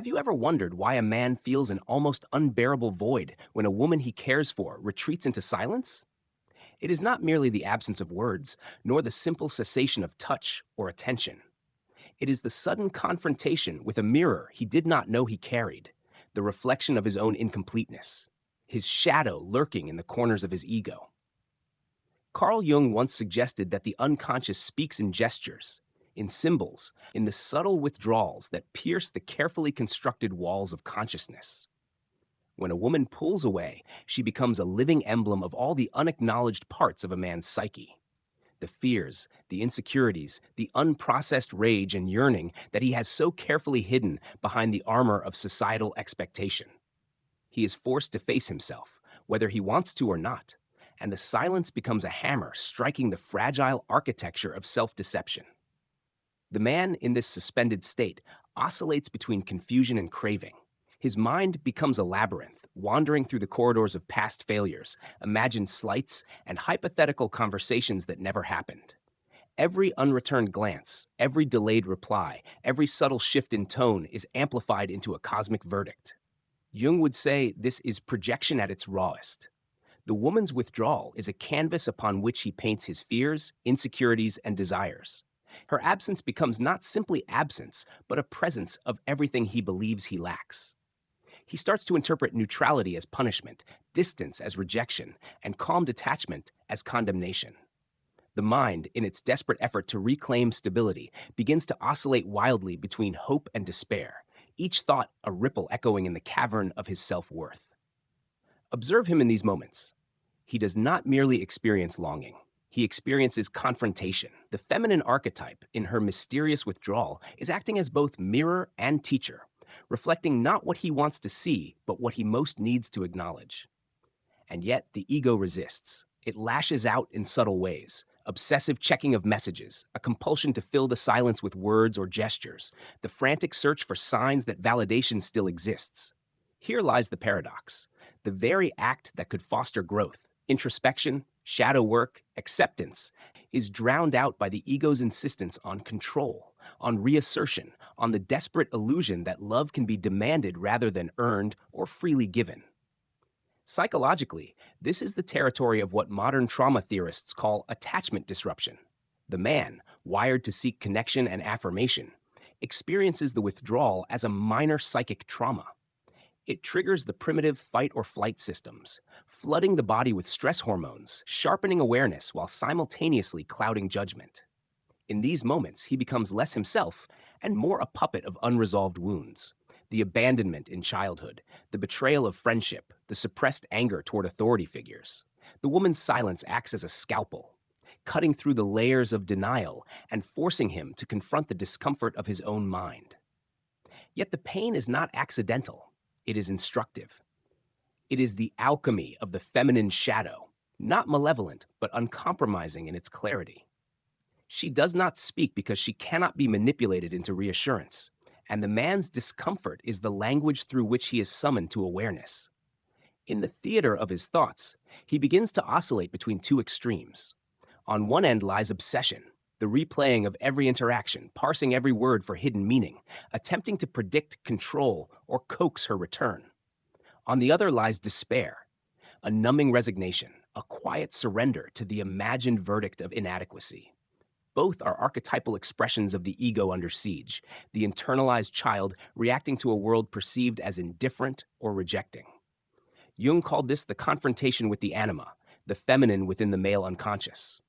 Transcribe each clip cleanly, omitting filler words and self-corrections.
Have you ever wondered why a man feels an almost unbearable void when a woman he cares for retreats into silence? It is not merely the absence of words, nor the simple cessation of touch or attention. It is the sudden confrontation with a mirror he did not know he carried, the reflection of his own incompleteness, his shadow lurking in the corners of his ego. Carl Jung once suggested that the unconscious speaks in gestures, in symbols, in the subtle withdrawals that pierce the carefully constructed walls of consciousness. When a woman pulls away, she becomes a living emblem of all the unacknowledged parts of a man's psyche. The fears, the insecurities, the unprocessed rage and yearning that he has so carefully hidden behind the armor of societal expectation. He is forced to face himself, whether he wants to or not, and the silence becomes a hammer striking the fragile architecture of self-deception. The man in this suspended state oscillates between confusion and craving. His mind becomes a labyrinth, wandering through the corridors of past failures, imagined slights, and hypothetical conversations that never happened. Every unreturned glance, every delayed reply, every subtle shift in tone is amplified into a cosmic verdict. Jung would say this is projection at its rawest. The woman's withdrawal is a canvas upon which he paints his fears, insecurities, and desires. Her absence becomes not simply absence, but a presence of everything he believes he lacks. He starts to interpret neutrality as punishment, distance as rejection, and calm detachment as condemnation. The mind, in its desperate effort to reclaim stability, begins to oscillate wildly between hope and despair, each thought a ripple echoing in the cavern of his self-worth. Observe him in these moments. He does not merely experience longing. He experiences confrontation. The feminine archetype, in her mysterious withdrawal, is acting as both mirror and teacher, reflecting not what he wants to see, but what he most needs to acknowledge. And yet, the ego resists. It lashes out in subtle ways. Obsessive checking of messages, a compulsion to fill the silence with words or gestures, the frantic search for signs that validation still exists. Here lies the paradox. The very act that could foster growth, introspection, shadow work, acceptance, is drowned out by the ego's insistence on control, on reassertion, on the desperate illusion that love can be demanded rather than earned or freely given. Psychologically, this is the territory of what modern trauma theorists call attachment disruption. The man, wired to seek connection and affirmation, experiences the withdrawal as a minor psychic trauma. It triggers the primitive fight-or-flight systems, flooding the body with stress hormones, sharpening awareness while simultaneously clouding judgment. In these moments, he becomes less himself and more a puppet of unresolved wounds. The abandonment in childhood, the betrayal of friendship, the suppressed anger toward authority figures. The woman's silence acts as a scalpel, cutting through the layers of denial and forcing him to confront the discomfort of his own mind. Yet the pain is not accidental. It is instructive. It is the alchemy of the feminine shadow, not malevolent, but uncompromising in its clarity. She does not speak because she cannot be manipulated into reassurance, and the man's discomfort is the language through which he is summoned to awareness. In the theater of his thoughts, he begins to oscillate between two extremes. On one end lies obsession, the replaying of every interaction, parsing every word for hidden meaning, attempting to predict, control, or coax her return. On the other lies despair, a numbing resignation, a quiet surrender to the imagined verdict of inadequacy. Both are archetypal expressions of the ego under siege, the internalized child reacting to a world perceived as indifferent or rejecting. Jung called this the confrontation with the anima, the feminine within the male unconscious.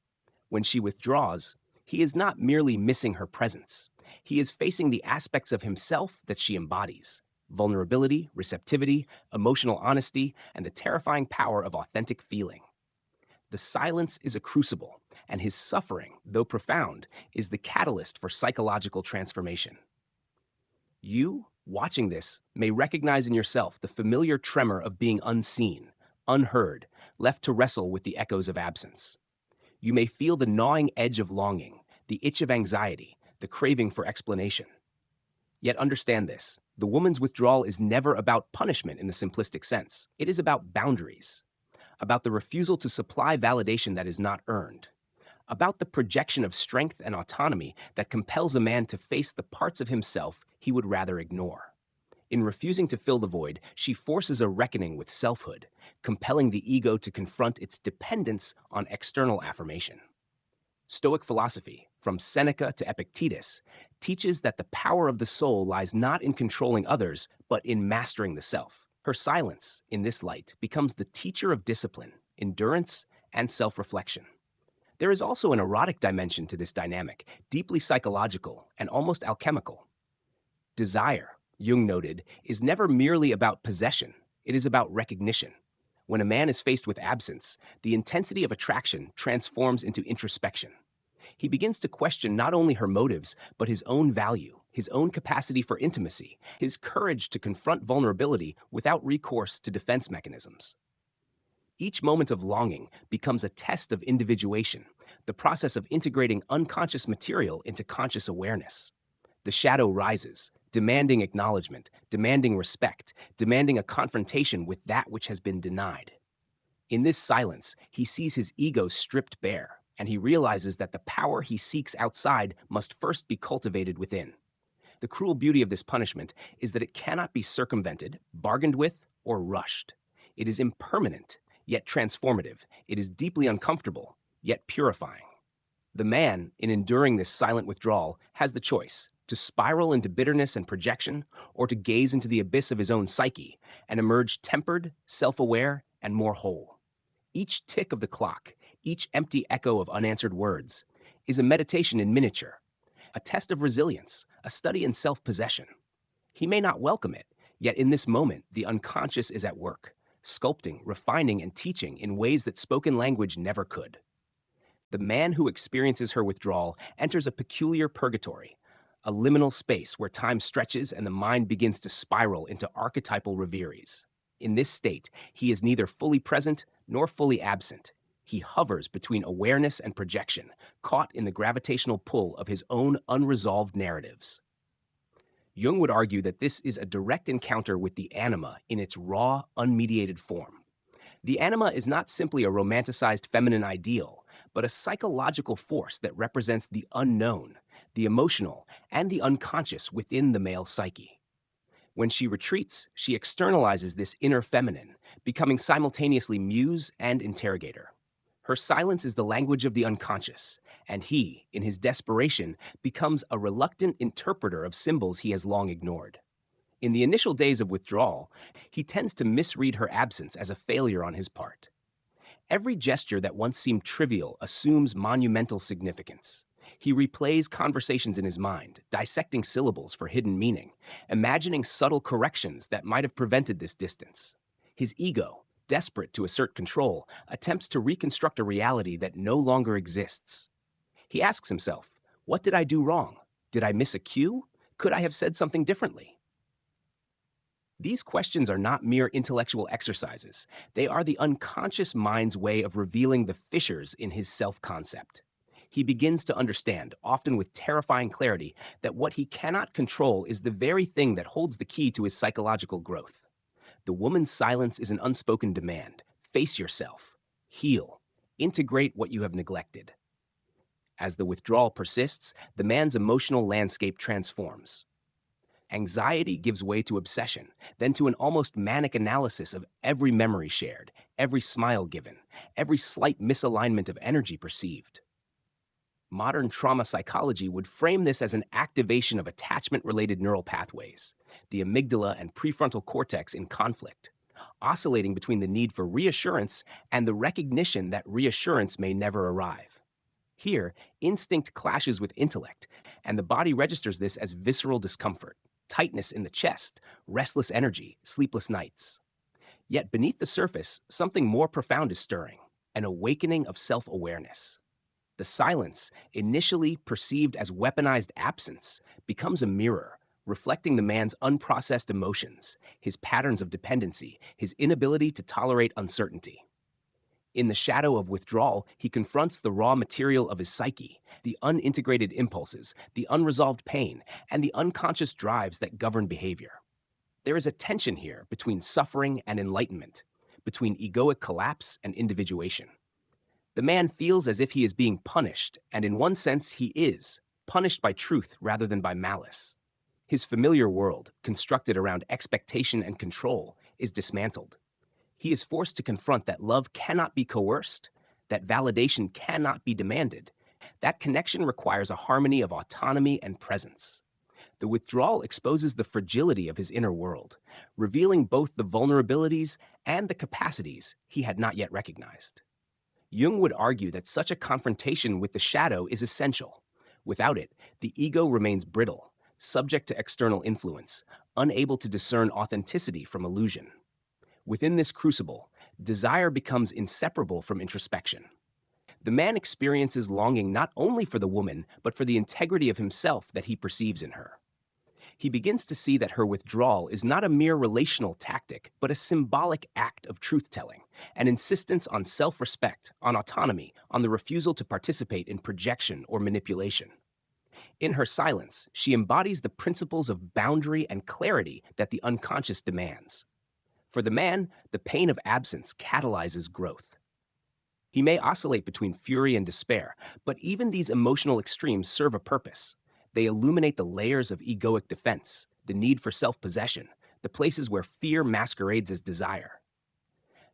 When she withdraws, he is not merely missing her presence. He is facing the aspects of himself that she embodies: vulnerability, receptivity, emotional honesty, and the terrifying power of authentic feeling. The silence is a crucible, and his suffering, though profound, is the catalyst for psychological transformation. You, watching this, may recognize in yourself the familiar tremor of being unseen, unheard, left to wrestle with the echoes of absence. You may feel the gnawing edge of longing, the itch of anxiety, the craving for explanation. Yet understand this: the woman's withdrawal is never about punishment in the simplistic sense. It is about boundaries, about the refusal to supply validation that is not earned, about the projection of strength and autonomy that compels a man to face the parts of himself he would rather ignore. In refusing to fill the void, she forces a reckoning with selfhood, compelling the ego to confront its dependence on external affirmation. Stoic philosophy, from Seneca to Epictetus, teaches that the power of the soul lies not in controlling others, but in mastering the self. Her silence, in this light, becomes the teacher of discipline, endurance, and self-reflection. There is also an erotic dimension to this dynamic, deeply psychological and almost alchemical. Desire, Jung noted, is never merely about possession, it is about recognition. When a man is faced with absence, the intensity of attraction transforms into introspection. He begins to question not only her motives, but his own value, his own capacity for intimacy, his courage to confront vulnerability without recourse to defense mechanisms. Each moment of longing becomes a test of individuation, the process of integrating unconscious material into conscious awareness. The shadow rises, demanding acknowledgement, demanding respect, demanding a confrontation with that which has been denied. In this silence, he sees his ego stripped bare, and he realizes that the power he seeks outside must first be cultivated within. The cruel beauty of this punishment is that it cannot be circumvented, bargained with, or rushed. It is impermanent, yet transformative. It is deeply uncomfortable, yet purifying. The man, in enduring this silent withdrawal, has the choice to spiral into bitterness and projection, or to gaze into the abyss of his own psyche and emerge tempered, self-aware, and more whole. Each tick of the clock, each empty echo of unanswered words, is a meditation in miniature, a test of resilience, a study in self-possession. He may not welcome it, yet in this moment, the unconscious is at work, sculpting, refining, and teaching in ways that spoken language never could. The man who experiences her withdrawal enters a peculiar purgatory, a liminal space where time stretches and the mind begins to spiral into archetypal reveries. In this state, he is neither fully present nor fully absent. He hovers between awareness and projection, caught in the gravitational pull of his own unresolved narratives. Jung would argue that this is a direct encounter with the anima in its raw, unmediated form. The anima is not simply a romanticized feminine ideal, but a psychological force that represents the unknown, the emotional, and the unconscious within the male psyche. When she retreats, she externalizes this inner feminine, becoming simultaneously muse and interrogator. Her silence is the language of the unconscious, and he, in his desperation, becomes a reluctant interpreter of symbols he has long ignored. In the initial days of withdrawal, he tends to misread her absence as a failure on his part. Every gesture that once seemed trivial assumes monumental significance. He replays conversations in his mind, dissecting syllables for hidden meaning, imagining subtle corrections that might have prevented this distance. His ego, desperate to assert control, attempts to reconstruct a reality that no longer exists. He asks himself, what did I do wrong? Did I miss a cue? Could I have said something differently? These questions are not mere intellectual exercises. They are the unconscious mind's way of revealing the fissures in his self-concept. He begins to understand, often with terrifying clarity, that what he cannot control is the very thing that holds the key to his psychological growth. The woman's silence is an unspoken demand. Face yourself. Heal. Integrate what you have neglected. As the withdrawal persists, the man's emotional landscape transforms. Anxiety gives way to obsession, then to an almost manic analysis of every memory shared, every smile given, every slight misalignment of energy perceived. Modern trauma psychology would frame this as an activation of attachment-related neural pathways, the amygdala and prefrontal cortex in conflict, oscillating between the need for reassurance and the recognition that reassurance may never arrive. Here, instinct clashes with intellect, and the body registers this as visceral discomfort, tightness in the chest, restless energy, sleepless nights. Yet beneath the surface, something more profound is stirring, an awakening of self-awareness. The silence, initially perceived as weaponized absence, becomes a mirror, reflecting the man's unprocessed emotions, his patterns of dependency, his inability to tolerate uncertainty. In the shadow of withdrawal, he confronts the raw material of his psyche, the unintegrated impulses, the unresolved pain, and the unconscious drives that govern behavior. There is a tension here between suffering and enlightenment, between egoic collapse and individuation. The man feels as if he is being punished, and in one sense he is, punished by truth rather than by malice. His familiar world, constructed around expectation and control, is dismantled. He is forced to confront that love cannot be coerced, that validation cannot be demanded. That connection requires a harmony of autonomy and presence. The withdrawal exposes the fragility of his inner world, revealing both the vulnerabilities and the capacities he had not yet recognized. Jung would argue that such a confrontation with the shadow is essential. Without it, the ego remains brittle, subject to external influence, unable to discern authenticity from illusion. Within this crucible, desire becomes inseparable from introspection. The man experiences longing not only for the woman, but for the integrity of himself that he perceives in her. He begins to see that her withdrawal is not a mere relational tactic, but a symbolic act of truth-telling, an insistence on self-respect, on autonomy, on the refusal to participate in projection or manipulation. In her silence, she embodies the principles of boundary and clarity that the unconscious demands. For the man, the pain of absence catalyzes growth. He may oscillate between fury and despair, but even these emotional extremes serve a purpose. They illuminate the layers of egoic defense, the need for self-possession, the places where fear masquerades as desire.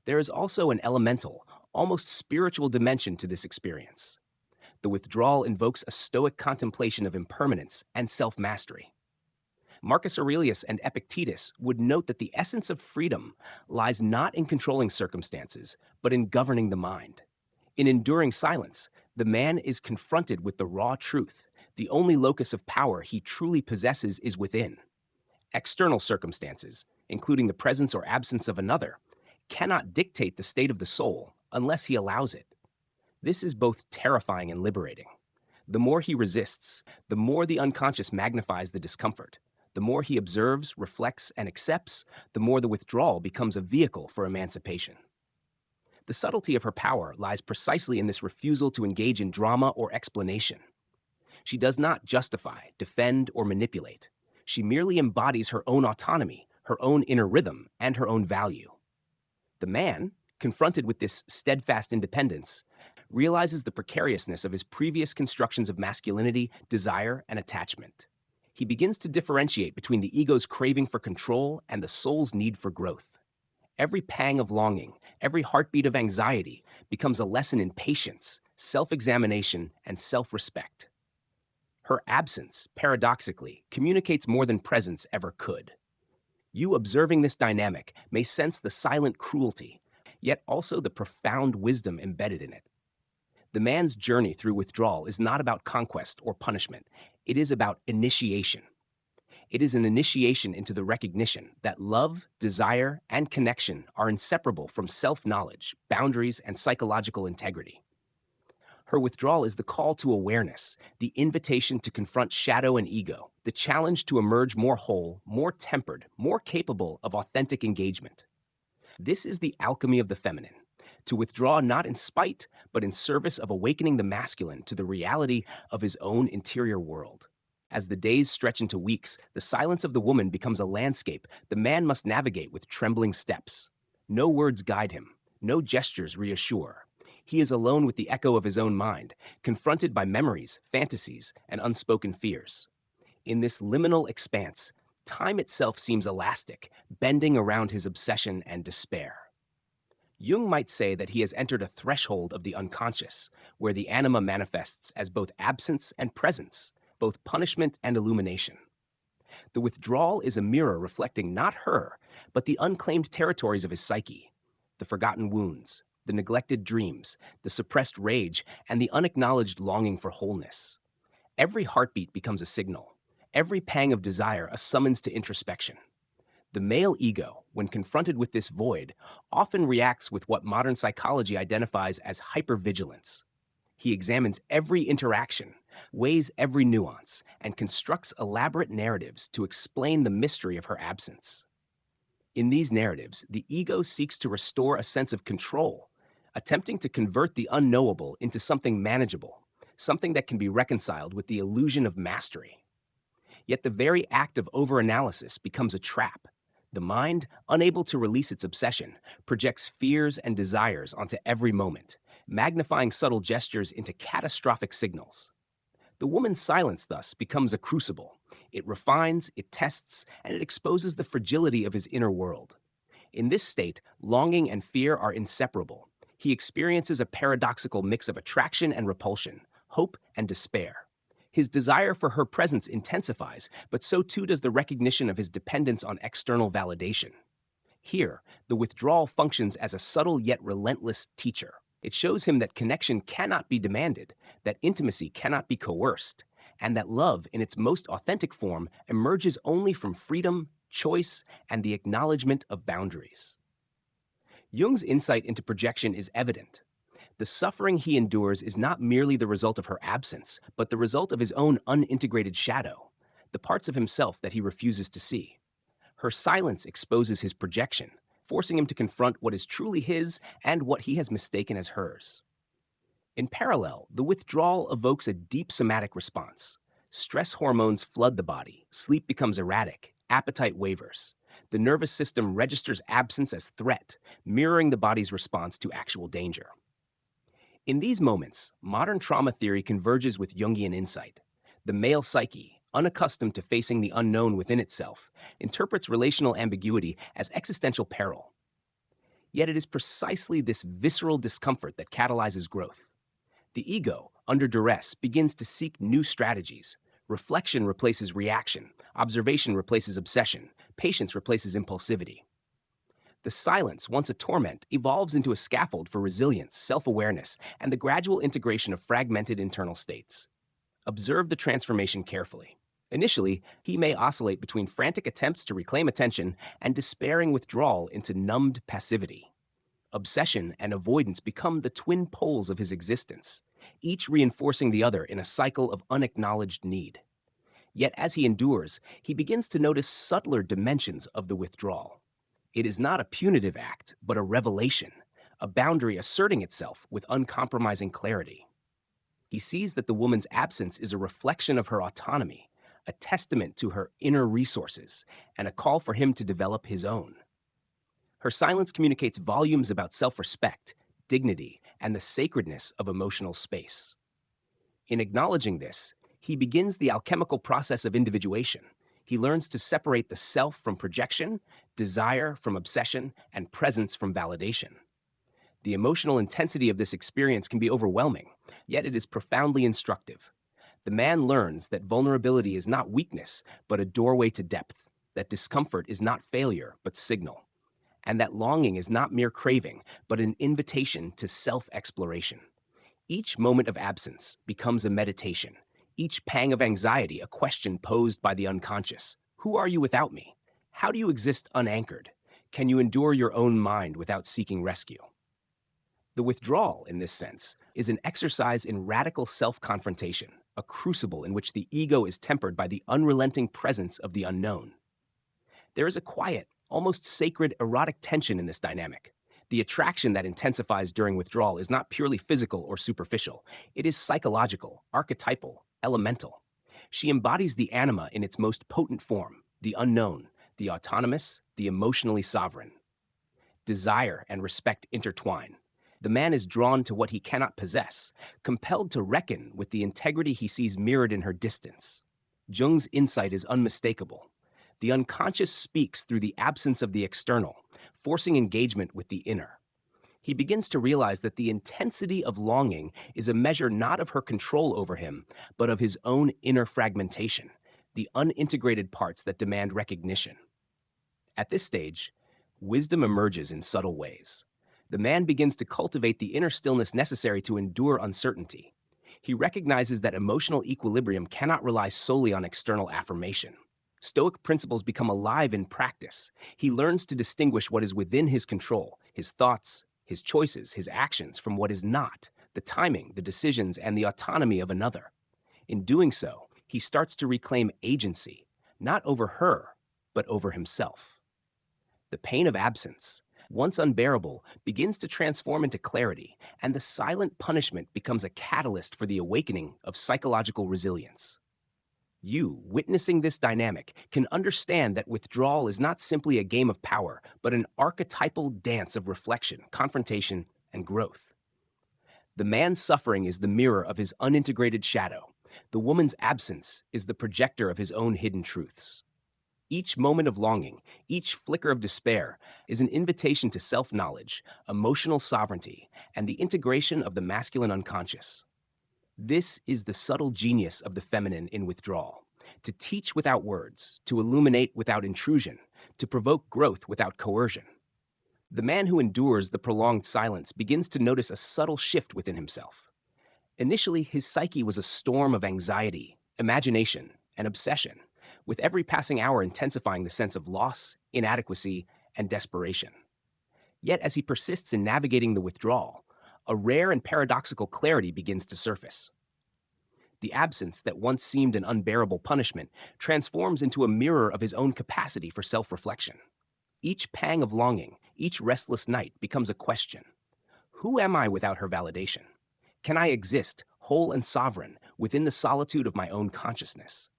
There is also an elemental, almost spiritual dimension to this experience. The withdrawal invokes a stoic contemplation of impermanence and self-mastery. Marcus Aurelius and Epictetus would note that the essence of freedom lies not in controlling circumstances, but in governing the mind. In enduring silence, the man is confronted with the raw truth. The only locus of power he truly possesses is within. External circumstances, including the presence or absence of another, cannot dictate the state of the soul unless he allows it. This is both terrifying and liberating. The more he resists, the more the unconscious magnifies the discomfort. The more he observes, reflects, and accepts, the more the withdrawal becomes a vehicle for emancipation. The subtlety of her power lies precisely in this refusal to engage in drama or explanation. She does not justify, defend, or manipulate. She merely embodies her own autonomy, her own inner rhythm, and her own value. The man, confronted with this steadfast independence, realizes the precariousness of his previous constructions of masculinity, desire, and attachment. He begins to differentiate between the ego's craving for control and the soul's need for growth. Every pang of longing, every heartbeat of anxiety becomes a lesson in patience, self-examination, and self-respect. Her absence, paradoxically, communicates more than presence ever could. You observing this dynamic may sense the silent cruelty, yet also the profound wisdom embedded in it. The man's journey through withdrawal is not about conquest or punishment. It is about initiation. It is an initiation into the recognition that love, desire, and connection are inseparable from self-knowledge, boundaries, and psychological integrity. Her withdrawal is the call to awareness, the invitation to confront shadow and ego, the challenge to emerge more whole, more tempered, more capable of authentic engagement. This is the alchemy of the feminine, to withdraw not in spite, but in service of awakening the masculine to the reality of his own interior world. As the days stretch into weeks, the silence of the woman becomes a landscape the man must navigate with trembling steps. No words guide him, no gestures reassure. He is alone with the echo of his own mind, confronted by memories, fantasies, and unspoken fears. In this liminal expanse, time itself seems elastic, bending around his obsession and despair. Jung might say that he has entered a threshold of the unconscious, where the anima manifests as both absence and presence, both punishment and illumination. The withdrawal is a mirror reflecting not her, but the unclaimed territories of his psyche, the forgotten wounds, the neglected dreams, the suppressed rage, and the unacknowledged longing for wholeness. Every heartbeat becomes a signal, every pang of desire a summons to introspection. The male ego, when confronted with this void, often reacts with what modern psychology identifies as hypervigilance. He examines every interaction, weighs every nuance, and constructs elaborate narratives to explain the mystery of her absence. In these narratives, the ego seeks to restore a sense of control, attempting to convert the unknowable into something manageable, something that can be reconciled with the illusion of mastery. Yet the very act of overanalysis becomes a trap. The mind, unable to release its obsession, projects fears and desires onto every moment, magnifying subtle gestures into catastrophic signals. The woman's silence, thus, becomes a crucible. It refines, it tests, and it exposes the fragility of his inner world. In this state, longing and fear are inseparable. He experiences a paradoxical mix of attraction and repulsion, hope and despair. His desire for her presence intensifies, but so too does the recognition of his dependence on external validation. Here, the withdrawal functions as a subtle yet relentless teacher. It shows him that connection cannot be demanded, that intimacy cannot be coerced, and that love, in its most authentic form, emerges only from freedom, choice, and the acknowledgement of boundaries. Jung's insight into projection is evident. The suffering he endures is not merely the result of her absence, but the result of his own unintegrated shadow, the parts of himself that he refuses to see. Her silence exposes his projection, forcing him to confront what is truly his and what he has mistaken as hers. In parallel, the withdrawal evokes a deep somatic response. Stress hormones flood the body, sleep becomes erratic, appetite wavers. The nervous system registers absence as threat, mirroring the body's response to actual danger. In these moments, modern trauma theory converges with Jungian insight. The male psyche, unaccustomed to facing the unknown within itself, interprets relational ambiguity as existential peril. Yet it is precisely this visceral discomfort that catalyzes growth. The ego, under duress, begins to seek new strategies. Reflection replaces reaction, observation replaces obsession, patience replaces impulsivity. The silence, once a torment, evolves into a scaffold for resilience, self-awareness, and the gradual integration of fragmented internal states. Observe the transformation carefully. Initially, he may oscillate between frantic attempts to reclaim attention and despairing withdrawal into numbed passivity. Obsession and avoidance become the twin poles of his existence, each reinforcing the other in a cycle of unacknowledged need. Yet as he endures, he begins to notice subtler dimensions of the withdrawal. It is not a punitive act, but a revelation, a boundary asserting itself with uncompromising clarity. He sees that the woman's absence is a reflection of her autonomy, a testament to her inner resources, and a call for him to develop his own. Her silence communicates volumes about self-respect, dignity, and the sacredness of emotional space. In acknowledging this, he begins the alchemical process of individuation. He learns to separate the self from projection, desire from obsession, and presence from validation. The emotional intensity of this experience can be overwhelming, yet it is profoundly instructive. The man learns that vulnerability is not weakness, but a doorway to depth, that discomfort is not failure, but signal, and that longing is not mere craving, but an invitation to self-exploration. Each moment of absence becomes a meditation, each pang of anxiety a question posed by the unconscious. Who are you without me? How do you exist unanchored? Can you endure your own mind without seeking rescue? The withdrawal, in this sense, is an exercise in radical self-confrontation, a crucible in which the ego is tempered by the unrelenting presence of the unknown. There is a quiet, almost sacred erotic tension in this dynamic. The attraction that intensifies during withdrawal is not purely physical or superficial. It is psychological, archetypal, elemental. She embodies the anima in its most potent form, the unknown, the autonomous, the emotionally sovereign. Desire and respect intertwine. The man is drawn to what he cannot possess, compelled to reckon with the integrity he sees mirrored in her distance. Jung's insight is unmistakable. The unconscious speaks through the absence of the external, forcing engagement with the inner. He begins to realize that the intensity of longing is a measure not of her control over him, but of his own inner fragmentation, the unintegrated parts that demand recognition. At this stage, wisdom emerges in subtle ways. The man begins to cultivate the inner stillness necessary to endure uncertainty. He recognizes that emotional equilibrium cannot rely solely on external affirmation. Stoic principles become alive in practice. He learns to distinguish what is within his control, his thoughts, his choices, his actions, from what is not, the timing, the decisions, and the autonomy of another. In doing so, he starts to reclaim agency, not over her, but over himself. The pain of absence, once unbearable, begins to transform into clarity, and the silent punishment becomes a catalyst for the awakening of psychological resilience. You, witnessing this dynamic, can understand that withdrawal is not simply a game of power, but an archetypal dance of reflection, confrontation, and growth. The man's suffering is the mirror of his unintegrated shadow, The woman's absence is the projector of his own hidden truths. Each moment of longing, each flicker of despair, is an invitation to self-knowledge, emotional sovereignty, and the integration of the masculine unconscious. This is the subtle genius of the feminine in withdrawal: to teach without words, to illuminate without intrusion, to provoke growth without coercion. The man who endures the prolonged silence begins to notice a subtle shift within himself. Initially, his psyche was a storm of anxiety, imagination, and obsession, with every passing hour intensifying the sense of loss, inadequacy, and desperation. Yet, as he persists in navigating the withdrawal, a rare and paradoxical clarity begins to surface. The absence that once seemed an unbearable punishment transforms into a mirror of his own capacity for self-reflection. Each pang of longing, each restless night becomes a question. Who am I without her validation? Can I exist, whole and sovereign, within the solitude of my own consciousness?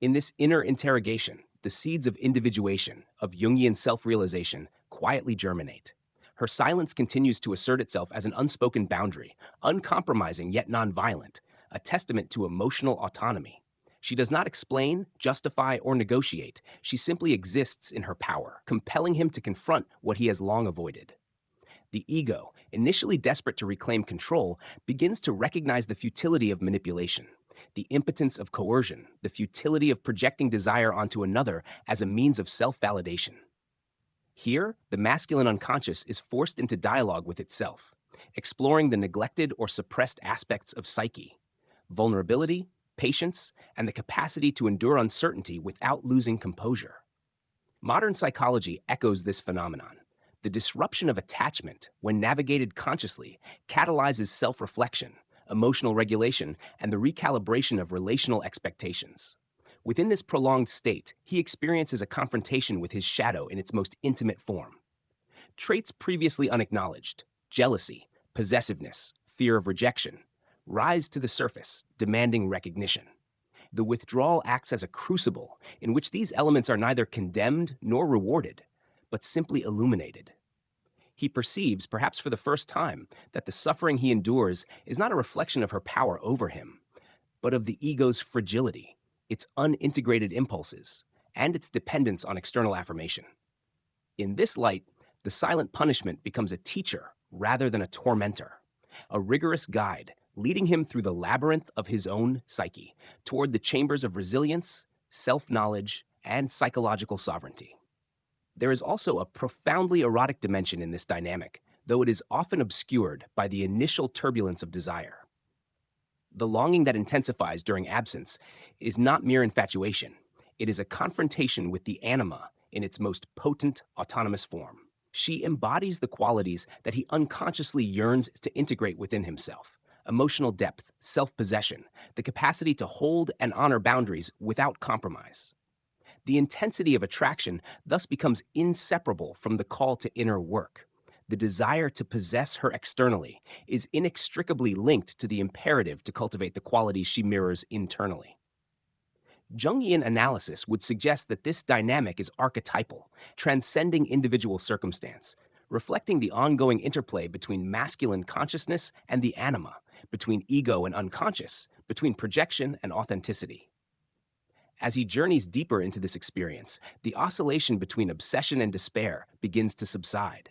In this inner interrogation, the seeds of individuation, of Jungian self-realization, quietly germinate. Her silence continues to assert itself as an unspoken boundary, uncompromising yet nonviolent, a testament to emotional autonomy. She does not explain, justify, or negotiate. She simply exists in her power, compelling him to confront what he has long avoided. The ego, initially desperate to reclaim control, begins to recognize the futility of manipulation, the impotence of coercion, the futility of projecting desire onto another as a means of self-validation. Here, the masculine unconscious is forced into dialogue with itself, exploring the neglected or suppressed aspects of psyche: vulnerability, patience, and the capacity to endure uncertainty without losing composure. Modern psychology echoes this phenomenon. The disruption of attachment, when navigated consciously, catalyzes self-reflection, emotional regulation, and the recalibration of relational expectations. Within this prolonged state, he experiences a confrontation with his shadow in its most intimate form. Traits previously unacknowledged, jealousy, possessiveness, fear of rejection, rise to the surface, demanding recognition. The withdrawal acts as a crucible in which these elements are neither condemned nor rewarded, but simply illuminated. He perceives, perhaps for the first time, that the suffering he endures is not a reflection of her power over him, but of the ego's fragility, its unintegrated impulses, and its dependence on external affirmation. In this light, the silent punishment becomes a teacher rather than a tormentor, a rigorous guide leading him through the labyrinth of his own psyche toward the chambers of resilience, self-knowledge, and psychological sovereignty. There is also a profoundly erotic dimension in this dynamic, though it is often obscured by the initial turbulence of desire. The longing that intensifies during absence is not mere infatuation. It is a confrontation with the anima in its most potent, autonomous form. She embodies the qualities that he unconsciously yearns to integrate within himself: emotional depth, self-possession, the capacity to hold and honor boundaries without compromise. The intensity of attraction thus becomes inseparable from the call to inner work. The desire to possess her externally is inextricably linked to the imperative to cultivate the qualities she mirrors internally. Jungian analysis would suggest that this dynamic is archetypal, transcending individual circumstance, reflecting the ongoing interplay between masculine consciousness and the anima, between ego and unconscious, between projection and authenticity. As he journeys deeper into this experience, the oscillation between obsession and despair begins to subside.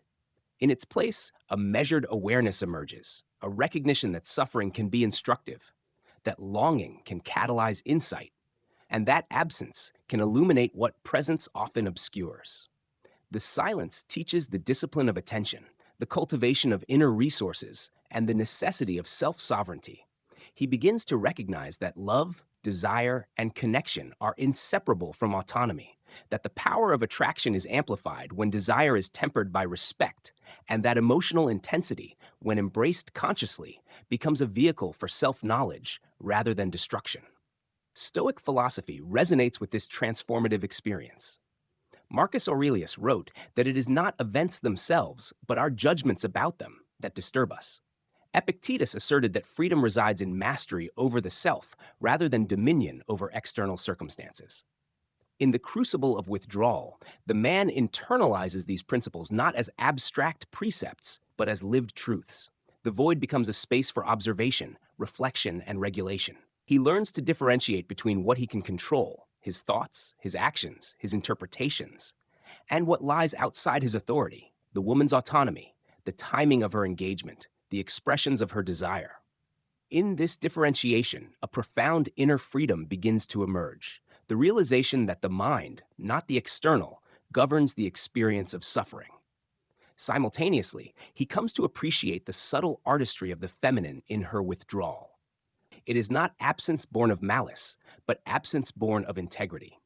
In its place, a measured awareness emerges, a recognition that suffering can be instructive, that longing can catalyze insight, and that absence can illuminate what presence often obscures. The silence teaches the discipline of attention, the cultivation of inner resources, and the necessity of self-sovereignty. He begins to recognize that love, desire, and connection are inseparable from autonomy, that the power of attraction is amplified when desire is tempered by respect, and that emotional intensity, when embraced consciously, becomes a vehicle for self-knowledge rather than destruction. Stoic philosophy resonates with this transformative experience. Marcus Aurelius wrote that it is not events themselves, but our judgments about them, that disturb us. Epictetus asserted that freedom resides in mastery over the self rather than dominion over external circumstances. In the crucible of withdrawal, the man internalizes these principles not as abstract precepts, but as lived truths. The void becomes a space for observation, reflection, and regulation. He learns to differentiate between what he can control, his thoughts, his actions, his interpretations, and what lies outside his authority, the woman's autonomy, the timing of her engagement, the expressions of her desire. In this differentiation, a profound inner freedom begins to emerge, the realization that the mind, not the external, governs the experience of suffering. Simultaneously, he comes to appreciate the subtle artistry of the feminine in her withdrawal. It is not absence born of malice, but absence born of integrity.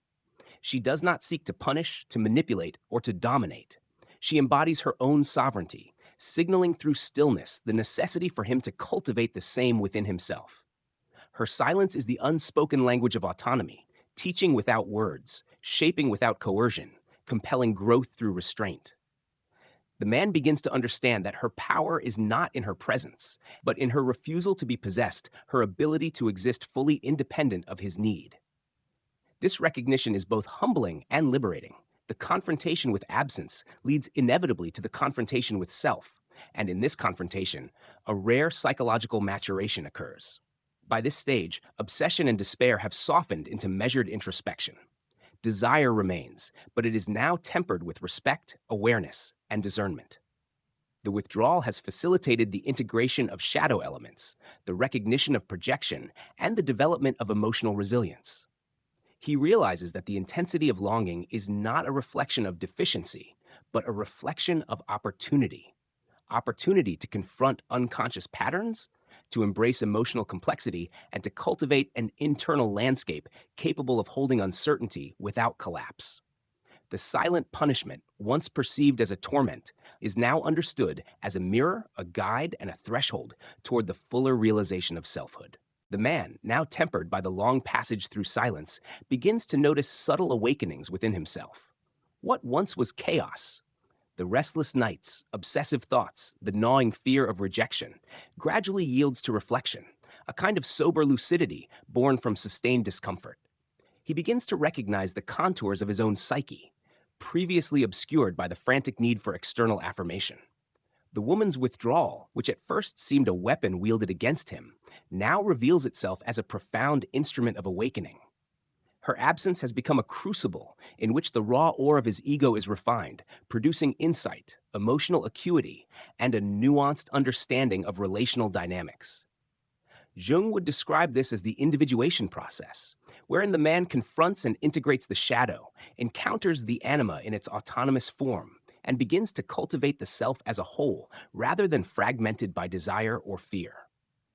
She does not seek to punish, to manipulate, or to dominate. She embodies her own sovereignty, signaling through stillness the necessity for him to cultivate the same within himself. Her silence is the unspoken language of autonomy, teaching without words, shaping without coercion, compelling growth through restraint. The man begins to understand that her power is not in her presence, but in her refusal to be possessed, her ability to exist fully independent of his need. This recognition is both humbling and liberating. The confrontation with absence leads inevitably to the confrontation with self, and in this confrontation, a rare psychological maturation occurs. By this stage, obsession and despair have softened into measured introspection. Desire remains, but it is now tempered with respect, awareness, and discernment. The withdrawal has facilitated the integration of shadow elements, the recognition of projection, and the development of emotional resilience. He realizes that the intensity of longing is not a reflection of deficiency, but a reflection of opportunity. Opportunity to confront unconscious patterns, to embrace emotional complexity, and to cultivate an internal landscape capable of holding uncertainty without collapse. The silent punishment, once perceived as a torment, is now understood as a mirror, a guide, and a threshold toward the fuller realization of selfhood. The man, now tempered by the long passage through silence, begins to notice subtle awakenings within himself. What once was chaos, the restless nights, obsessive thoughts, the gnawing fear of rejection, gradually yields to reflection, a kind of sober lucidity born from sustained discomfort. He begins to recognize the contours of his own psyche, previously obscured by the frantic need for external affirmation. The woman's withdrawal, which at first seemed a weapon wielded against him, now reveals itself as a profound instrument of awakening. Her absence has become a crucible in which the raw ore of his ego is refined, producing insight, emotional acuity, and a nuanced understanding of relational dynamics. Jung would describe this as the individuation process, wherein the man confronts and integrates the shadow, encounters the anima in its autonomous form, and begins to cultivate the self as a whole rather than fragmented by desire or fear.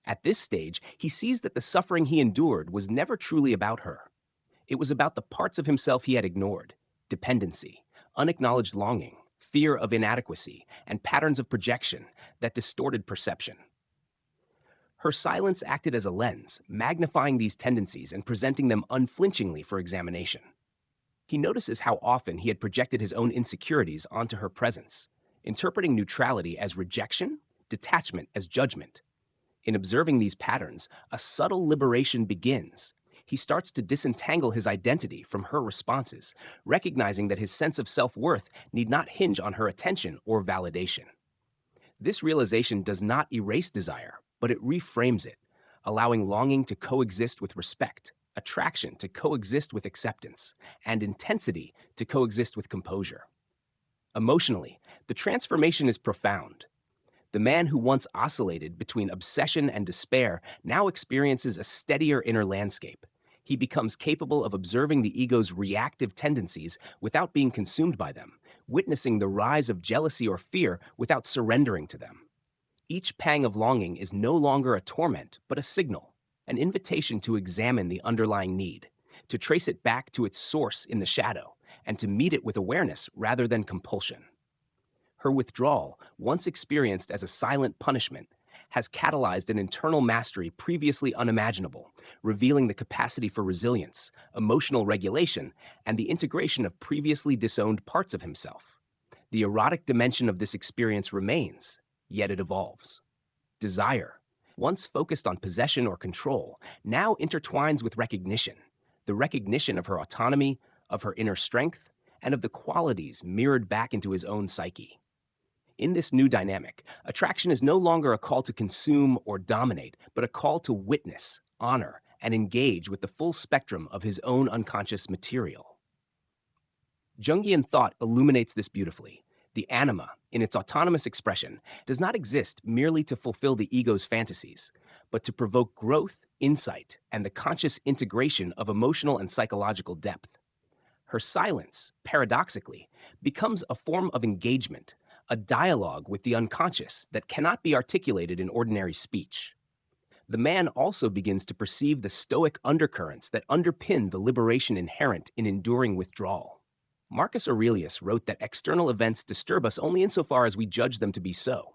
At this stage, he sees that the suffering he endured was never truly about her. It was about the parts of himself he had ignored: dependency, unacknowledged longing, fear of inadequacy, and patterns of projection that distorted perception. Her silence acted as a lens, magnifying these tendencies and presenting them unflinchingly for examination. He notices how often he had projected his own insecurities onto her presence, interpreting neutrality as rejection, detachment as judgment. In observing these patterns, a subtle liberation begins. He starts to disentangle his identity from her responses, recognizing that his sense of self-worth need not hinge on her attention or validation. This realization does not erase desire, but it reframes it, allowing longing to coexist with respect, attraction to coexist with acceptance, and intensity to coexist with composure. Emotionally, the transformation is profound. The man who once oscillated between obsession and despair now experiences a steadier inner landscape. He becomes capable of observing the ego's reactive tendencies without being consumed by them, witnessing the rise of jealousy or fear without surrendering to them. Each pang of longing is no longer a torment, but a signal, an invitation to examine the underlying need, to trace it back to its source in the shadow, and to meet it with awareness rather than compulsion. Her withdrawal, once experienced as a silent punishment, has catalyzed an internal mastery previously unimaginable, revealing the capacity for resilience, emotional regulation, and the integration of previously disowned parts of himself. The erotic dimension of this experience remains, yet it evolves. Desire, once focused on possession or control, now intertwines with recognition, the recognition of her autonomy, of her inner strength, and of the qualities mirrored back into his own psyche. In this new dynamic, attraction is no longer a call to consume or dominate, but a call to witness, honor, and engage with the full spectrum of his own unconscious material. Jungian thought illuminates this beautifully. The anima, in its autonomous expression, does not exist merely to fulfill the ego's fantasies, but to provoke growth, insight, and the conscious integration of emotional and psychological depth. Her silence, paradoxically, becomes a form of engagement, a dialogue with the unconscious that cannot be articulated in ordinary speech. The man also begins to perceive the stoic undercurrents that underpin the liberation inherent in enduring withdrawal. Marcus Aurelius wrote that external events disturb us only insofar as we judge them to be so.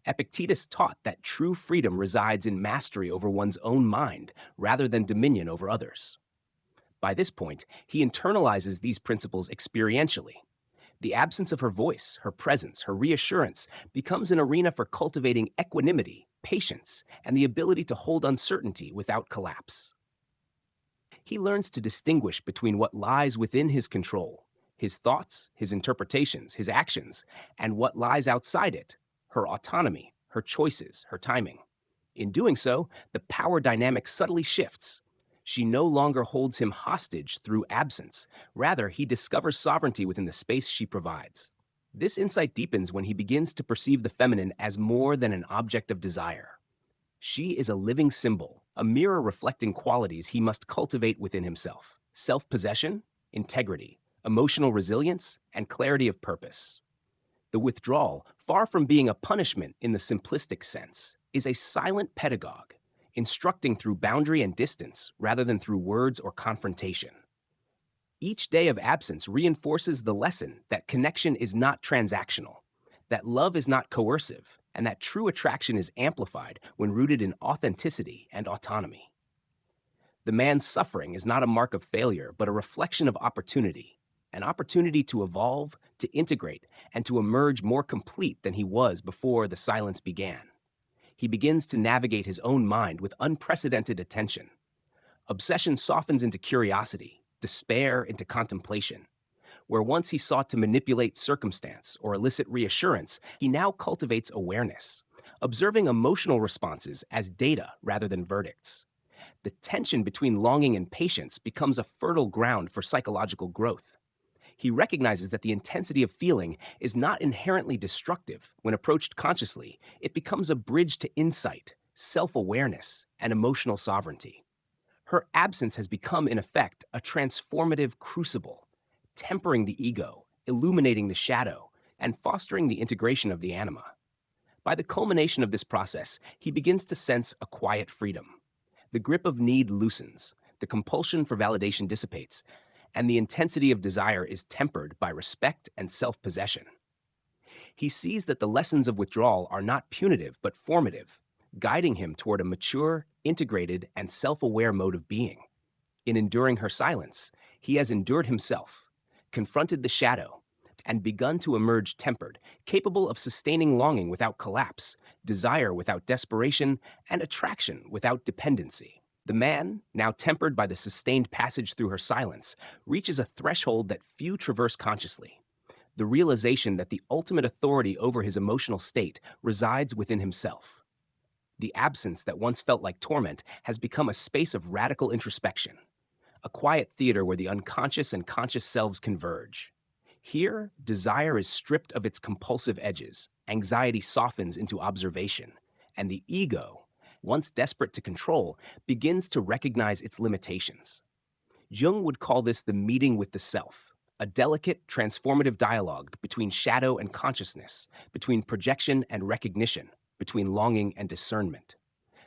Epictetus taught that true freedom resides in mastery over one's own mind rather than dominion over others. By this point, he internalizes these principles experientially. The absence of her voice, her presence, her reassurance becomes an arena for cultivating equanimity, patience, and the ability to hold uncertainty without collapse. He learns to distinguish between what lies within his control, his thoughts, his interpretations, his actions, and what lies outside it, her autonomy, her choices, her timing. In doing so, the power dynamic subtly shifts. She no longer holds him hostage through absence. Rather, he discovers sovereignty within the space she provides. This insight deepens when he begins to perceive the feminine as more than an object of desire. She is a living symbol, a mirror reflecting qualities he must cultivate within himself: self-possession, integrity, emotional resilience, and clarity of purpose. The withdrawal, far from being a punishment in the simplistic sense, is a silent pedagogue, instructing through boundary and distance rather than through words or confrontation. Each day of absence reinforces the lesson that connection is not transactional, that love is not coercive, and that true attraction is amplified when rooted in authenticity and autonomy. The man's suffering is not a mark of failure, but a reflection of opportunity, an opportunity to evolve, to integrate, and to emerge more complete than he was before the silence began. He begins to navigate his own mind with unprecedented attention. Obsession softens into curiosity, despair into contemplation. Where once he sought to manipulate circumstance or elicit reassurance, he now cultivates awareness, observing emotional responses as data rather than verdicts. The tension between longing and patience becomes a fertile ground for psychological growth. He recognizes that the intensity of feeling is not inherently destructive. When approached consciously, it becomes a bridge to insight, self-awareness, and emotional sovereignty. Her absence has become, in effect, a transformative crucible, tempering the ego, illuminating the shadow, and fostering the integration of the anima. By the culmination of this process, he begins to sense a quiet freedom. The grip of need loosens, the compulsion for validation dissipates, and the intensity of desire is tempered by respect and self-possession. He sees that the lessons of withdrawal are not punitive but formative, guiding him toward a mature, integrated, and self-aware mode of being. In enduring her silence, he has endured himself, confronted the shadow, and begun to emerge tempered, capable of sustaining longing without collapse, desire without desperation, and attraction without dependency. The man, now tempered by the sustained passage through her silence, reaches a threshold that few traverse consciously: the realization that the ultimate authority over his emotional state resides within himself. The absence that once felt like torment has become a space of radical introspection, a quiet theater where the unconscious and conscious selves converge. Here, desire is stripped of its compulsive edges, anxiety softens into observation, and the ego, once desperate to control, begins to recognize its limitations. Jung would call this the meeting with the self, a delicate, transformative dialogue between shadow and consciousness, between projection and recognition, between longing and discernment.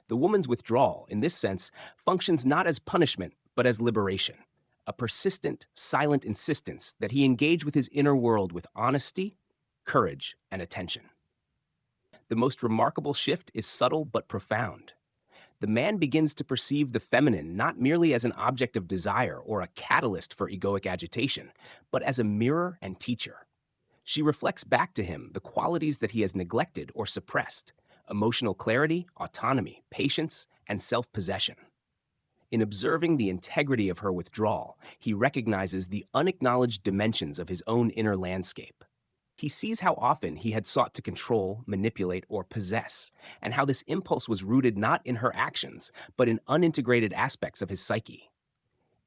The woman's withdrawal, in this sense, functions not as punishment, but as liberation, a persistent, silent insistence that he engage with his inner world with honesty, courage, and attention. The most remarkable shift is subtle but profound. The man begins to perceive the feminine not merely as an object of desire or a catalyst for egoic agitation, but as a mirror and teacher. She reflects back to him the qualities that he has neglected or suppressed: emotional clarity, autonomy, patience, and self-possession. In observing the integrity of her withdrawal, he recognizes the unacknowledged dimensions of his own inner landscape. He sees how often he had sought to control, manipulate, or possess, and how this impulse was rooted not in her actions, but in unintegrated aspects of his psyche.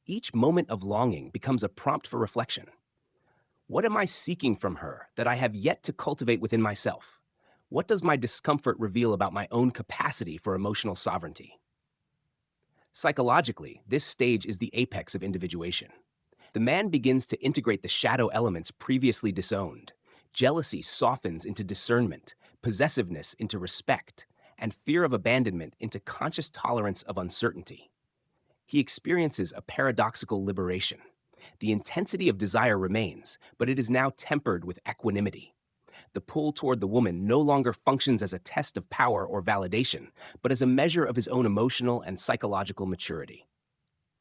Each moment of longing becomes a prompt for reflection. What am I seeking from her that I have yet to cultivate within myself? What does my discomfort reveal about my own capacity for emotional sovereignty? Psychologically, this stage is the apex of individuation. The man begins to integrate the shadow elements previously disowned. Jealousy softens into discernment, possessiveness into respect, and fear of abandonment into conscious tolerance of uncertainty. He experiences a paradoxical liberation. The intensity of desire remains, but it is now tempered with equanimity. The pull toward the woman no longer functions as a test of power or validation, but as a measure of his own emotional and psychological maturity.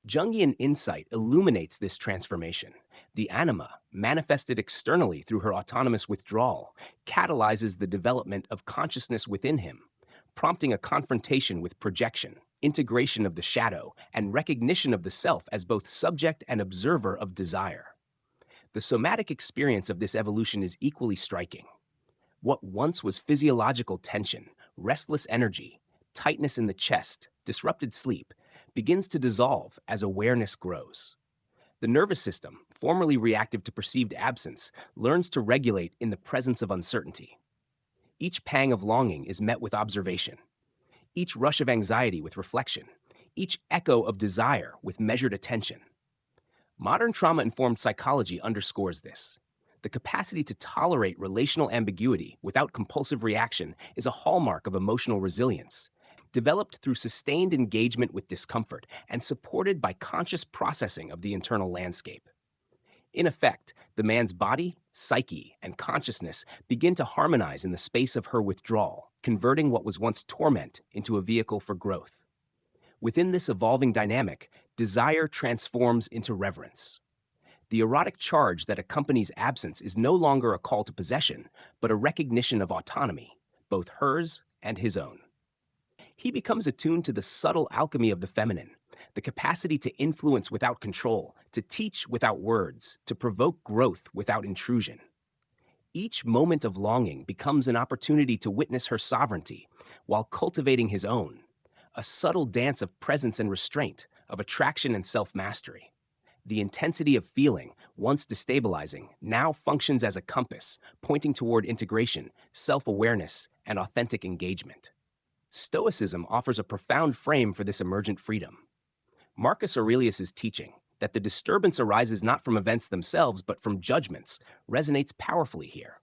Jungian insight illuminates this transformation. The anima, manifested externally through her autonomous withdrawal, catalyzes the development of consciousness within him, prompting a confrontation with projection, integration of the shadow, and recognition of the self as both subject and observer of desire. The somatic experience of this evolution is equally striking. What once was physiological tension, restless energy, tightness in the chest, disrupted sleep, begins to dissolve as awareness grows. The nervous system, formerly reactive to perceived absence, learns to regulate in the presence of uncertainty. Each pang of longing is met with observation, each rush of anxiety with reflection, each echo of desire with measured attention. Modern trauma-informed psychology underscores this. The capacity to tolerate relational ambiguity without compulsive reaction is a hallmark of emotional resilience, developed through sustained engagement with discomfort and supported by conscious processing of the internal landscape. In effect, the man's body, psyche, and consciousness begin to harmonize in the space of her withdrawal, converting what was once torment into a vehicle for growth. Within this evolving dynamic, desire transforms into reverence. The erotic charge that accompanies absence is no longer a call to possession, but a recognition of autonomy, both hers and his own. He becomes attuned to the subtle alchemy of the feminine, the capacity to influence without control, to teach without words, to provoke growth without intrusion. Each moment of longing becomes an opportunity to witness her sovereignty while cultivating his own, a subtle dance of presence and restraint, of attraction and self-mastery. The intensity of feeling, once destabilizing, now functions as a compass, pointing toward integration, self-awareness, and authentic engagement. Stoicism offers a profound frame for this emergent freedom. Marcus Aurelius's teaching, that the disturbance arises not from events themselves but from judgments, resonates powerfully here.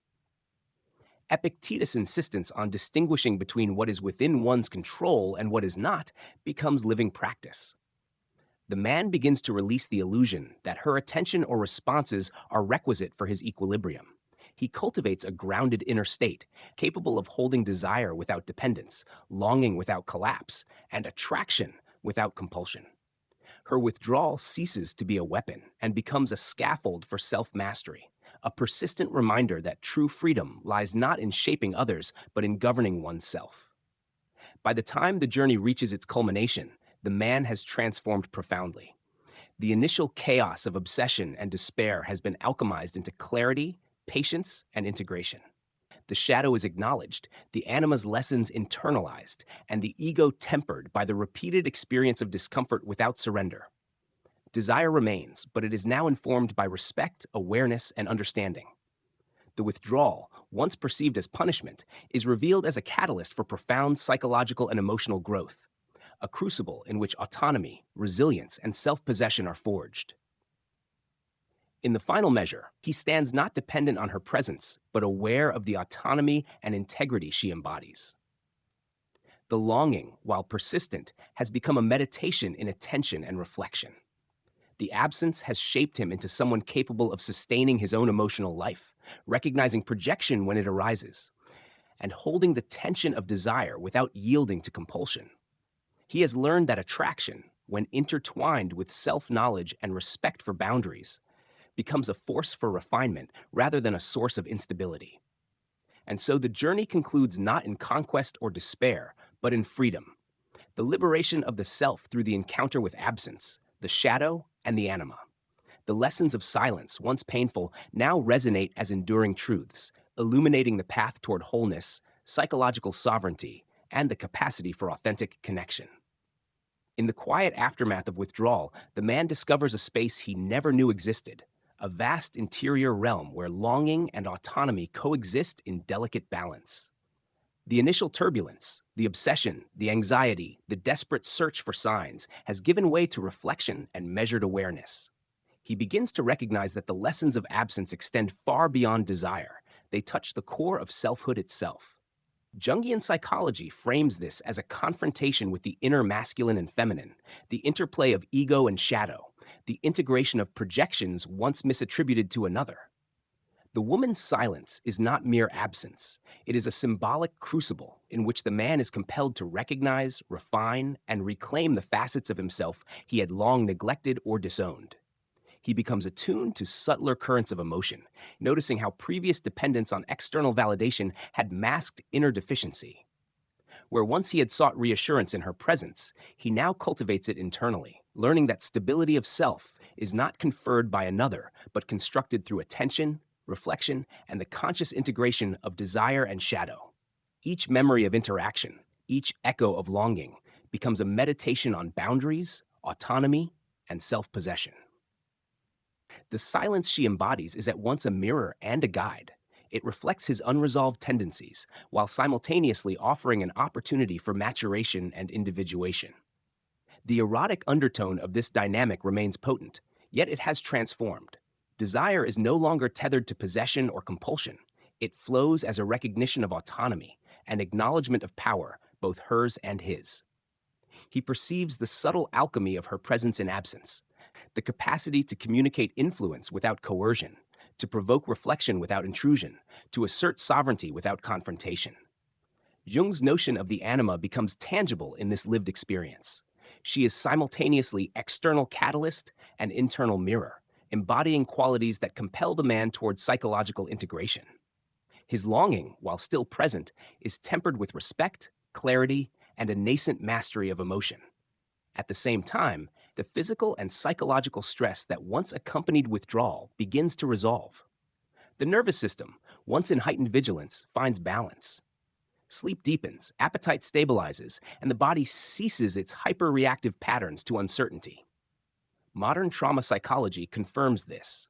Epictetus' insistence on distinguishing between what is within one's control and what is not becomes living practice. The man begins to release the illusion that her attention or responses are requisite for his equilibrium. He cultivates a grounded inner state, capable of holding desire without dependence, longing without collapse, and attraction without compulsion. Her withdrawal ceases to be a weapon and becomes a scaffold for self-mastery, a persistent reminder that true freedom lies not in shaping others, but in governing oneself. By the time the journey reaches its culmination, the man has transformed profoundly. The initial chaos of obsession and despair has been alchemized into clarity, patience, and integration. The shadow is acknowledged, the anima's lessons internalized, and the ego tempered by the repeated experience of discomfort without surrender. Desire remains, but it is now informed by respect, awareness, and understanding. The withdrawal, once perceived as punishment, is revealed as a catalyst for profound psychological and emotional growth, a crucible in which autonomy, resilience, and self-possession are forged. In the final measure, he stands not dependent on her presence, but aware of the autonomy and integrity she embodies. The longing, while persistent, has become a meditation in attention and reflection. The absence has shaped him into someone capable of sustaining his own emotional life, recognizing projection when it arises, and holding the tension of desire without yielding to compulsion. He has learned that attraction, when intertwined with self-knowledge and respect for boundaries, becomes a force for refinement rather than a source of instability. And so the journey concludes not in conquest or despair, but in freedom, the liberation of the self through the encounter with absence, the shadow, and the anima. The lessons of silence, once painful, now resonate as enduring truths, illuminating the path toward wholeness, psychological sovereignty, and the capacity for authentic connection. In the quiet aftermath of withdrawal, the man discovers a space he never knew existed, a vast interior realm where longing and autonomy coexist in delicate balance. The initial turbulence, the obsession, the anxiety, the desperate search for signs has given way to reflection and measured awareness. He begins to recognize that the lessons of absence extend far beyond desire. They touch the core of selfhood itself. Jungian psychology frames this as a confrontation with the inner masculine and feminine, the interplay of ego and shadow, the integration of projections once misattributed to another. The woman's silence is not mere absence. It is a symbolic crucible in which the man is compelled to recognize, refine, and reclaim the facets of himself he had long neglected or disowned. He becomes attuned to subtler currents of emotion, noticing how previous dependence on external validation had masked inner deficiency. Where once he had sought reassurance in her presence, he now cultivates it internally, learning that stability of self is not conferred by another, but constructed through attention, reflection, and the conscious integration of desire and shadow. Each memory of interaction, each echo of longing, becomes a meditation on boundaries, autonomy, and self-possession. The silence she embodies is at once a mirror and a guide. It reflects his unresolved tendencies, while simultaneously offering an opportunity for maturation and individuation. The erotic undertone of this dynamic remains potent, yet it has transformed. Desire is no longer tethered to possession or compulsion. It flows as a recognition of autonomy, an acknowledgement of power, both hers and his. He perceives the subtle alchemy of her presence and absence, the capacity to communicate influence without coercion, to provoke reflection without intrusion, to assert sovereignty without confrontation. Jung's notion of the anima becomes tangible in this lived experience. She is simultaneously external catalyst and internal mirror, embodying qualities that compel the man towards psychological integration. His longing, while still present, is tempered with respect, clarity, and a nascent mastery of emotion. At the same time, the physical and psychological stress that once accompanied withdrawal begins to resolve. The nervous system, once in heightened vigilance, finds balance. Sleep deepens, appetite stabilizes, and the body ceases its hyper-reactive patterns to uncertainty. Modern trauma psychology confirms this.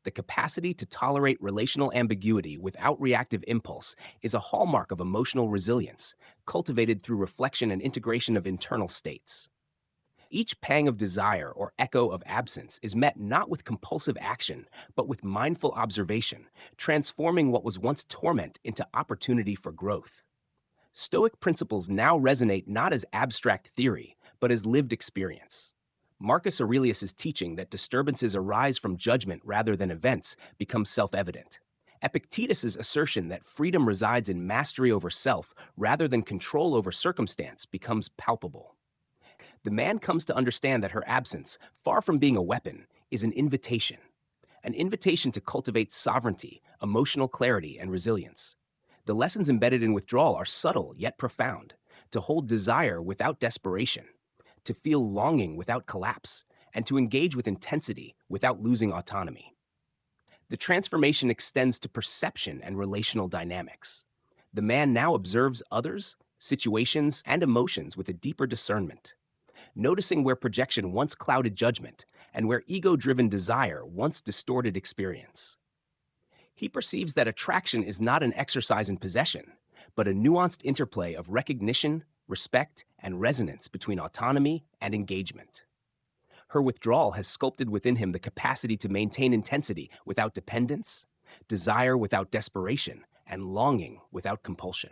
The capacity to tolerate relational ambiguity without reactive impulse is a hallmark of emotional resilience, cultivated through reflection and integration of internal states. Each pang of desire or echo of absence is met not with compulsive action, but with mindful observation, transforming what was once torment into opportunity for growth. Stoic principles now resonate not as abstract theory, but as lived experience. Marcus Aurelius' teaching that disturbances arise from judgment rather than events becomes self-evident. Epictetus' assertion that freedom resides in mastery over self rather than control over circumstance becomes palpable. The man comes to understand that her absence, far from being a weapon, is an invitation to cultivate sovereignty, emotional clarity, and resilience. The lessons embedded in withdrawal are subtle yet profound: to hold desire without desperation, to feel longing without collapse, and to engage with intensity without losing autonomy. The transformation extends to perception and relational dynamics. The man now observes others, situations, and emotions with a deeper discernment, noticing where projection once clouded judgment and where ego-driven desire once distorted experience. He perceives that attraction is not an exercise in possession, but a nuanced interplay of recognition, respect, and resonance between autonomy and engagement. Her withdrawal has sculpted within him the capacity to maintain intensity without dependence, desire without desperation, and longing without compulsion.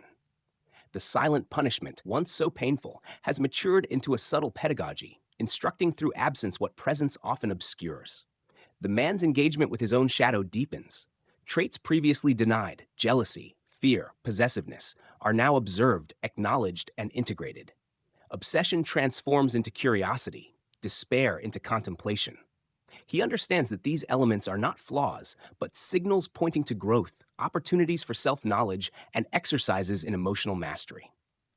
The silent punishment, once so painful, has matured into a subtle pedagogy, instructing through absence what presence often obscures. The man's engagement with his own shadow deepens. Traits previously denied, jealousy, fear, possessiveness, are now observed, acknowledged, and integrated. Obsession transforms into curiosity, despair into contemplation. He understands that these elements are not flaws, but signals pointing to growth, opportunities for self-knowledge, and exercises in emotional mastery.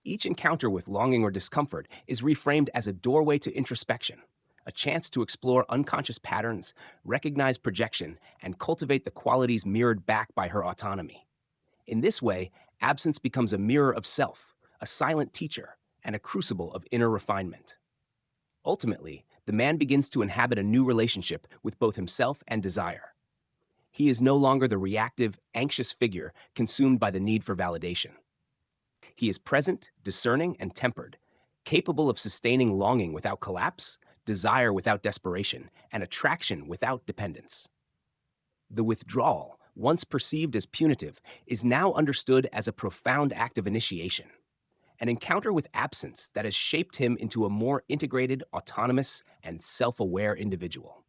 Each encounter with longing or discomfort is reframed as a doorway to introspection, a chance to explore unconscious patterns, recognize projection, and cultivate the qualities mirrored back by her autonomy. In this way, absence becomes a mirror of self, a silent teacher, and a crucible of inner refinement. Ultimately, the man begins to inhabit a new relationship with both himself and desire. He is no longer the reactive, anxious figure consumed by the need for validation. He is present, discerning, and tempered, capable of sustaining longing without collapse, desire without desperation, and attraction without dependence. The withdrawal, once perceived as punitive, is now understood as a profound act of initiation, an encounter with absence that has shaped him into a more integrated, autonomous, and self-aware individual.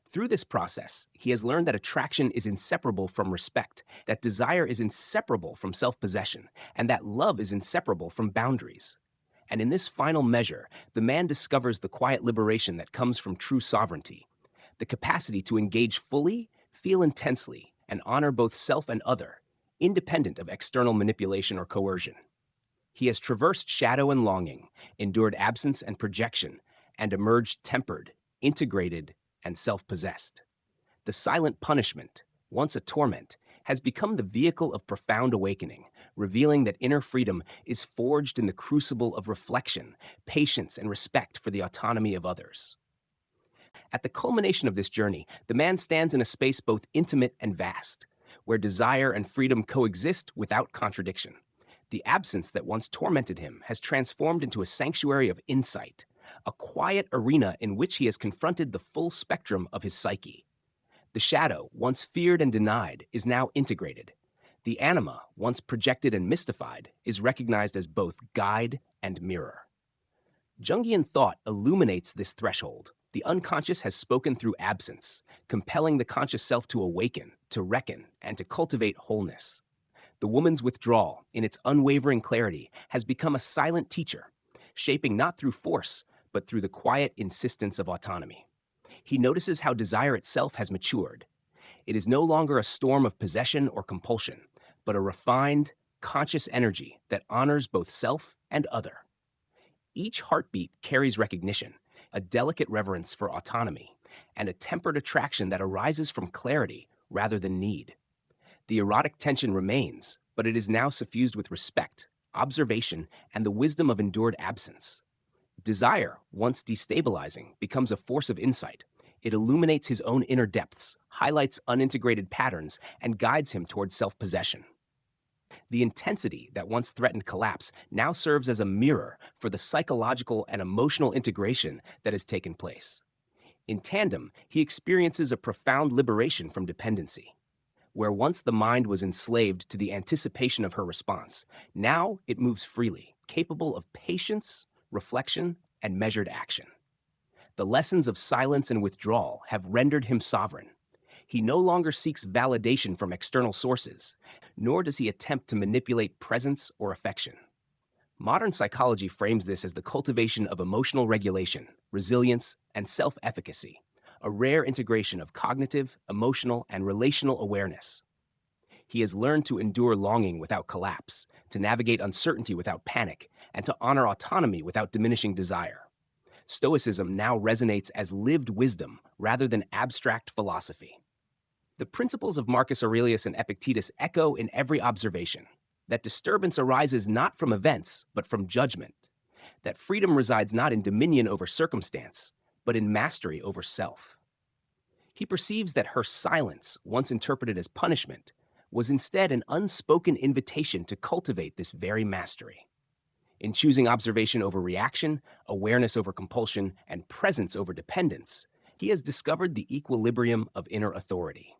Through this process, he has learned that attraction is inseparable from respect, that desire is inseparable from self-possession, and that love is inseparable from boundaries. And in this final measure, the man discovers the quiet liberation that comes from true sovereignty, the capacity to engage fully, feel intensely, and honor both self and other, independent of external manipulation or coercion. He has traversed shadow and longing, endured absence and projection, and emerged tempered, integrated, and self-possessed. The silent punishment, once a torment, has become the vehicle of profound awakening, revealing that inner freedom is forged in the crucible of reflection, patience, and respect for the autonomy of others. At the culmination of this journey, the man stands in a space both intimate and vast, where desire and freedom coexist without contradiction. The absence that once tormented him has transformed into a sanctuary of insight, a quiet arena in which he has confronted the full spectrum of his psyche. The shadow, once feared and denied, is now integrated. The anima, once projected and mystified, is recognized as both guide and mirror. Jungian thought illuminates this threshold. The unconscious has spoken through absence, compelling the conscious self to awaken, to reckon, and to cultivate wholeness. The woman's withdrawal, in its unwavering clarity, has become a silent teacher, shaping not through force, but through the quiet insistence of autonomy. He notices how desire itself has matured. It is no longer a storm of possession or compulsion, but a refined, conscious energy that honors both self and other. Each heartbeat carries recognition, a delicate reverence for autonomy, and a tempered attraction that arises from clarity rather than need. The erotic tension remains, but it is now suffused with respect, observation, and the wisdom of endured absence. Desire, once destabilizing, becomes a force of insight. It illuminates his own inner depths, highlights unintegrated patterns, and guides him towards self-possession. The intensity that once threatened collapse now serves as a mirror for the psychological and emotional integration that has taken place. In tandem, he experiences a profound liberation from dependency. Where once the mind was enslaved to the anticipation of her response, now it moves freely, capable of patience, reflection, and measured action. The lessons of silence and withdrawal have rendered him sovereign. He no longer seeks validation from external sources, nor does he attempt to manipulate presence or affection. Modern psychology frames this as the cultivation of emotional regulation, resilience, and self-efficacy, a rare integration of cognitive, emotional, and relational awareness. He has learned to endure longing without collapse, to navigate uncertainty without panic, and to honor autonomy without diminishing desire. Stoicism now resonates as lived wisdom rather than abstract philosophy. The principles of Marcus Aurelius and Epictetus echo in every observation: that disturbance arises not from events, but from judgment; that freedom resides not in dominion over circumstance, but in mastery over self. He perceives that her silence, once interpreted as punishment, was instead an unspoken invitation to cultivate this very mastery. In choosing observation over reaction, awareness over compulsion, and presence over dependence, he has discovered the equilibrium of inner authority.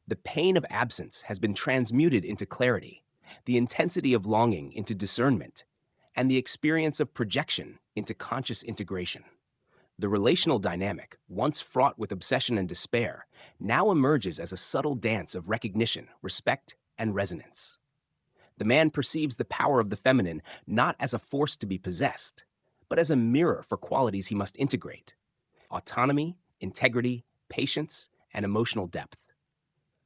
The pain of absence has been transmuted into clarity, the intensity of longing into discernment, and the experience of projection into conscious integration. The relational dynamic, once fraught with obsession and despair, now emerges as a subtle dance of recognition, respect, and resonance. The man perceives the power of the feminine not as a force to be possessed, but as a mirror for qualities he must integrate: autonomy, integrity, patience, and emotional depth.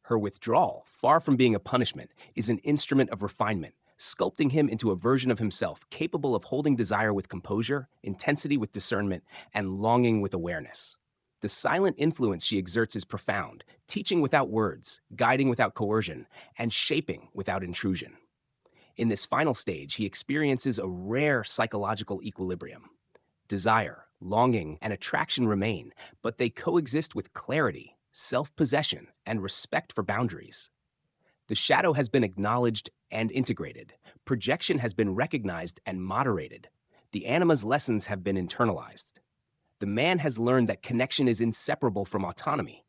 Her withdrawal, far from being a punishment, is an instrument of refinement, sculpting him into a version of himself capable of holding desire with composure, intensity with discernment, and longing with awareness. The silent influence she exerts is profound, teaching without words, guiding without coercion, and shaping without intrusion. In this final stage, he experiences a rare psychological equilibrium. Desire, longing, and attraction remain, but they coexist with clarity, self-possession, and respect for boundaries. The shadow has been acknowledged and integrated. Projection has been recognized and moderated. The anima's lessons have been internalized. The man has learned that connection is inseparable from autonomy,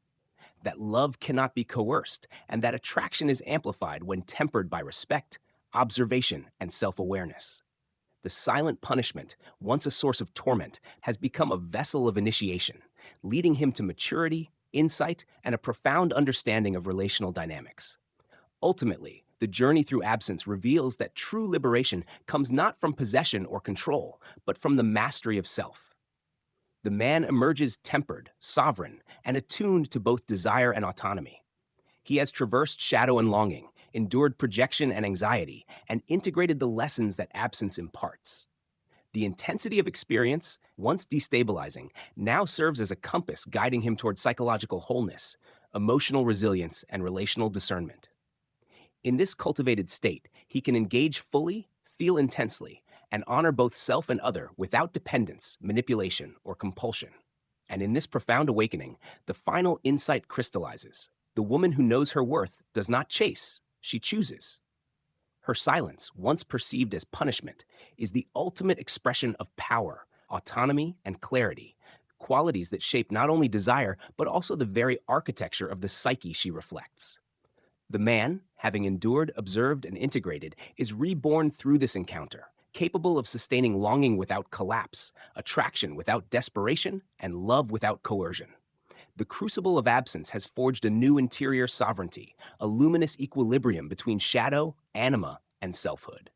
that love cannot be coerced, and that attraction is amplified when tempered by respect, observation, and self-awareness. The silent punishment, once a source of torment, has become a vessel of initiation, leading him to maturity, insight, and a profound understanding of relational dynamics. Ultimately, the journey through absence reveals that true liberation comes not from possession or control, but from the mastery of self. The man emerges tempered, sovereign, and attuned to both desire and autonomy. He has traversed shadow and longing, endured projection and anxiety, and integrated the lessons that absence imparts. The intensity of experience, once destabilizing, now serves as a compass guiding him toward psychological wholeness, emotional resilience, and relational discernment. In this cultivated state, he can engage fully, feel intensely, and honor both self and other without dependence, manipulation, or compulsion. And in this profound awakening, the final insight crystallizes. The woman who knows her worth does not chase, she chooses. Her silence, once perceived as punishment, is the ultimate expression of power, autonomy, and clarity, qualities that shape not only desire, but also the very architecture of the psyche she reflects. The man, having endured, observed, and integrated, is reborn through this encounter, capable of sustaining longing without collapse, attraction without desperation, and love without coercion. The crucible of absence has forged a new interior sovereignty, a luminous equilibrium between shadow, anima, and selfhood.